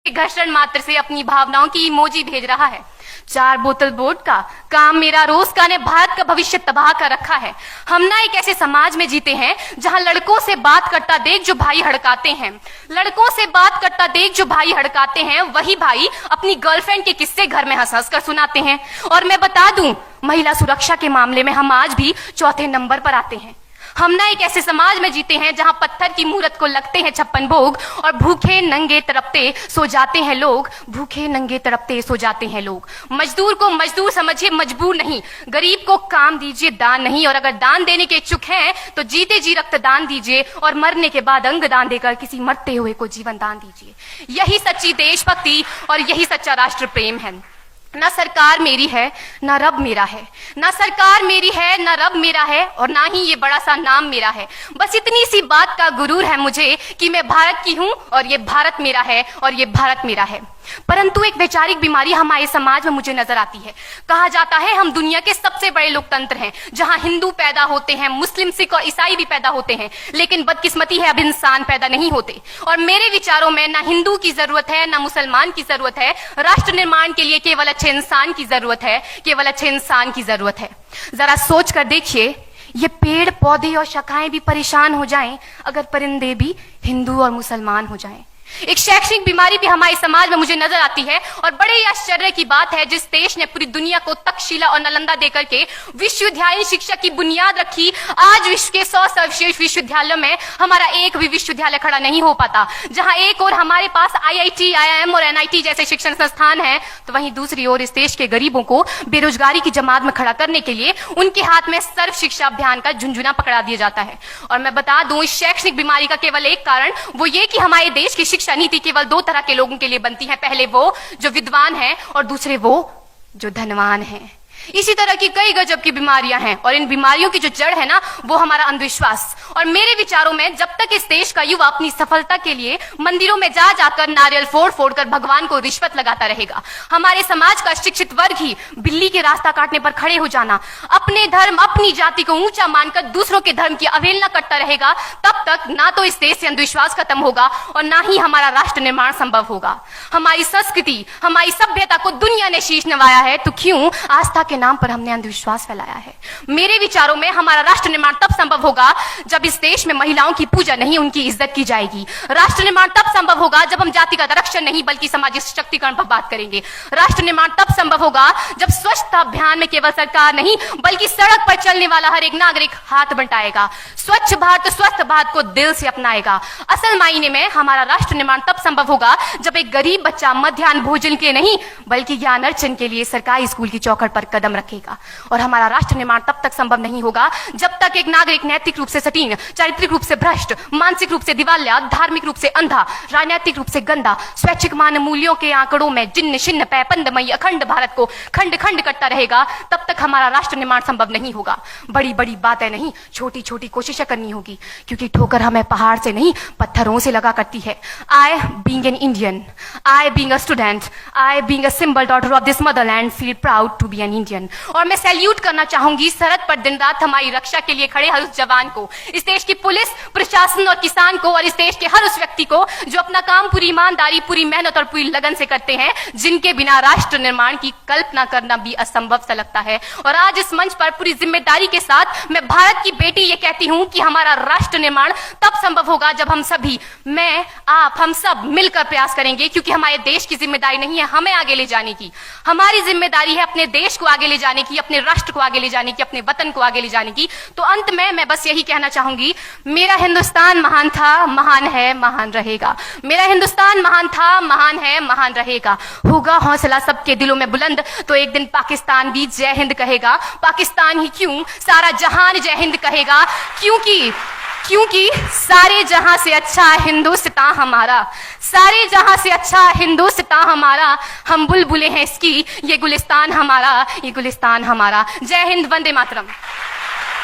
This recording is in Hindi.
घर्षण मात्र से अपनी भावनाओं की इमोजी भेज रहा है। 4 बोतल वोट का काम मेरा रोज का ने भारत का भविष्य तबाह कर रखा है। हम ना एक ऐसे समाज में जीते हैं जहां लड़कों से बात करता देख जो भाई हड़काते हैं, लड़कों से बात करता देख जो भाई हड़काते हैं, वही भाई अपनी गर्लफ्रेंड के किस्से घर में हंस हंस कर सुनाते हैं। और मैं बता दूं, महिला सुरक्षा के मामले में हम आज भी चौथे नंबर पर आते हैं। हम ना एक ऐसे समाज में जीते हैं जहां पत्थर की मूरत को लगते हैं 56 भोग और भूखे नंगे तड़पते सो जाते हैं लोग, भूखे नंगे तड़पते सो जाते हैं लोग। मजदूर को मजदूर समझिए, मजबूर नहीं। गरीब को काम दीजिए, दान नहीं। और अगर दान देने के इच्छुक हैं तो जीते जी रक्तदान दीजिए और मरने के बाद अंग दान देकर किसी मरते हुए को जीवन दान दीजिए। यही सच्ची देशभक्ति और यही सच्चा राष्ट्र प्रेम है। ना सरकार मेरी है ना रब मेरा है, ना सरकार मेरी है ना रब मेरा है, और ना ही ये बड़ा सा नाम मेरा है। बस इतनी सी बात का गुरूर है मुझे कि मैं भारत की हूं और ये भारत मेरा है और ये भारत मेरा है। परंतु एक वैचारिक बीमारी हमारे समाज में मुझे नजर आती है। कहा जाता है हम दुनिया के सबसे बड़े लोकतंत्र हैं, जहां हिंदू पैदा होते हैं, मुस्लिम, सिख और ईसाई भी पैदा होते हैं, लेकिन बदकिस्मती है अब इंसान पैदा नहीं होते। और मेरे विचारों में ना हिंदू की जरूरत है ना मुसलमान की जरूरत है। राष्ट्र निर्माण के लिए केवल अच्छे इंसान की जरूरत है, केवल अच्छे इंसान की जरूरत है। जरा सोच कर देखिए, ये पेड़ पौधे और शाखाएं भी परेशान हो जाएं अगर परिंदे भी हिंदू और मुसलमान हो जाएं। एक शैक्षणिक बीमारी भी हमारे समाज में मुझे नजर आती है, और बड़े ही आश्चर्य की बात है जिस देश ने पूरी दुनिया को तक्षशिला और नालंदा देकर के विश्वविद्यालय शिक्षा की बुनियाद रखी, आज विश्व के 100 सर्वश्रेष्ठ विश्वविद्यालयों में हमारा एक भी विश्वविद्यालय खड़ा नहीं हो पाता। जहां एक और हमारे पास IIT, IIM और NIT जैसे शिक्षण संस्थान हैं, तो वहीं दूसरी ओर इस देश के गरीबों को बेरोजगारी की जमात में खड़ा करने के लिए उनके हाथ में सर्व शिक्षा अभियान का झुंझुना पकड़ा दिया जाता है। और मैं बता दूं, इस शैक्षणिक बीमारी का केवल एक कारण वो ये कि हमारे देश की शिक्षा नीति केवल 2 तरह के लोगों के लिए बनती है। पहले वो जो विद्वान हैं और दूसरे वो जो धनवान हैं। इसी तरह की कई गजब की बीमारियां हैं, और इन बीमारियों की जो जड़ है ना, वो हमारा अंधविश्वास। और मेरे विचारों में जब तक इस देश का युवा अपनी सफलता के लिए मंदिरों में जा जाकर नारियल फोड़ फोड़ कर भगवान को रिश्वत लगाता रहेगा, हमारे समाज का शिक्षित वर्ग ही बिल्ली के रास्ता काटने पर खड़े हो जाना, अपने धर्म अपनी जाति को ऊंचा मानकर दूसरों के धर्म की अवहेलना करता रहेगा, तब तक ना तो इस देश से अंधविश्वास खत्म होगा और ना ही हमारा राष्ट्र निर्माण संभव होगा। हमारी संस्कृति, हमारी सभ्यता को दुनिया ने शीश नवाया है, तो क्यों आस्था के नाम पर हमने अंधविश्वास फैलाया है? मेरे विचारों में हमारा राष्ट्र निर्माण तब संभव होगा जब इस देश में महिलाओं की पूजा नहीं, उनकी इज्जत की जाएगी। राष्ट्र निर्माण तब संभव होगा जब हम जातिगत आरक्षण नहीं बल्कि सामाजिक सशक्तिकरण पर बात करेंगे। राष्ट्र निर्माण तब संभव होगा जब स्वच्छता अभियान में केवल सरकार नहीं बल्कि सड़क पर चलने वाला हर एक नागरिक हाथ बंटाएगा, स्वच्छ भारत स्वस्थ भारत को दिल से अपनाएगा। असल मायने में हमारा राष्ट्र निर्माण तब संभव होगा जब एक गरीब बच्चा मध्याह्न भोजन के नहीं बल्कि ज्ञान अर्जन के लिए सरकारी स्कूल की चौखट पर कदम रखेगा। और हमारा राष्ट्र निर्माण तब तक संभव नहीं होगा जब तक एक नागरिक नैतिक रूप से सटीन, चारित्रिक रूप से भ्रष्ट, मानसिक रूप से दिवालिया, धार्मिक रूप से अंधा, राजनीतिक रूप से गंदा, स्वैच्छिक मान मूल्यों के आंकड़ों में जिन्न शिन्न पैपंदमयी अखंड भारत को खंड खंड करता रहेगा। तब तक हमारा राष्ट्र निर्माण संभव नहीं होगा। बड़ी बड़ी बातें नहीं, छोटी छोटी कोशिशें करनी होगी, क्योंकि ठोकर हमें पहाड़ से नहीं पत्थरों से लगा करती है। I being an Indian, I being a student, I being a symbol daughter of this motherland feel proud to be an Indian। और मैं सैल्यूट करना चाहूंगी सरहद पर दिन रात हमारी रक्षा के लिए खड़े हर उस जवान को, इस देश की पुलिस, प्रशासन और किसान को, और इस देश के हर उस व्यक्ति को जो अपना काम पूरी ईमानदारी, पूरी मेहनत और पूरी लगन से करते हैं, जिनके बिना राष्ट्र निर्माण की कल्पना करना भी असंभव सा लगता है। और आज इस मंच पर पूरी जिम्मेदारी के साथ मैं भारत की बेटी ये कहती हूं कि हमारा राष्ट्र निर्माण तब संभव होगा जब हम सभी, मैं, आप, हम सब मिलकर प्रयास करेंगे, क्योंकि हमारे देश की जिम्मेदारी नहीं है हमें आगे ले जाने की, हमारी जिम्मेदारी है अपने देश को आगे ले जाने की, अपने राष्ट्र को आगे ले जाने की, अपने वतन को आगे ले जाने की। तो अंत में मैं बस यही कहना चाहूंगी, मेरा हिंदुस्तान महान था, महान है, महान रहेगा। मेरा हिंदुस्तान महान था, महान है, महान रहेगा। होगा हौसला सबके दिलों में बुलंद तो एक दिन पाकिस्तान भी जय हिंद कहेगा। पाकिस्तान ही क्यों, सारा जहान जय हिंद कहेगा, क्योंकि सारे जहां से अच्छा हिंदुस्तान हमारा, सारे जहां से अच्छा हिंदुस्तान हमारा, हम बुलबुलें हैं इसकी, ये गुलिस्तान हमारा, ये गुलिस्तान हमारा। जय हिंद, वंदे मातरम।